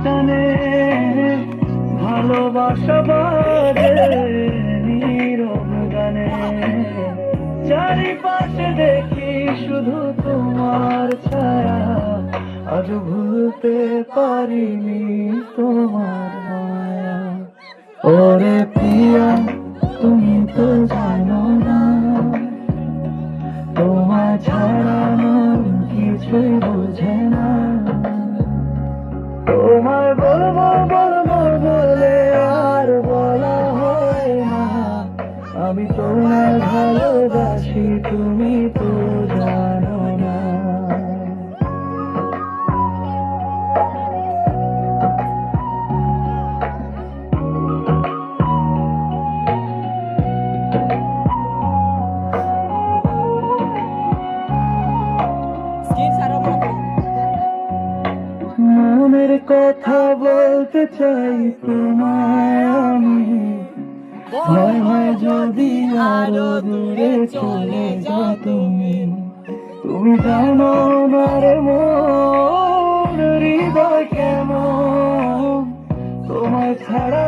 টানে ভালোবাসা বাজে নীরব গানে, চারিপাশে দেখি শুধু তোমার ছায়া, আজ ভুলতে পারিনি তোমার মায়া। ওরে প্রিয়া তুমি তো জানো না, তোমার ছাড়া মন কিছুই বোঝে না। তোমায় বলবো বলবো বলে আর বলা হয় না, আমি তোমায় ভালোবাসি তুমি তো জানো না। মনের কথা বলতে চাই তোমায় আমি, ভয় হয় যদি আরো দূরে চলে যাও তুমি। তুমি জানো না রে মন হৃদয় কেমন, তোমায় ছাড়া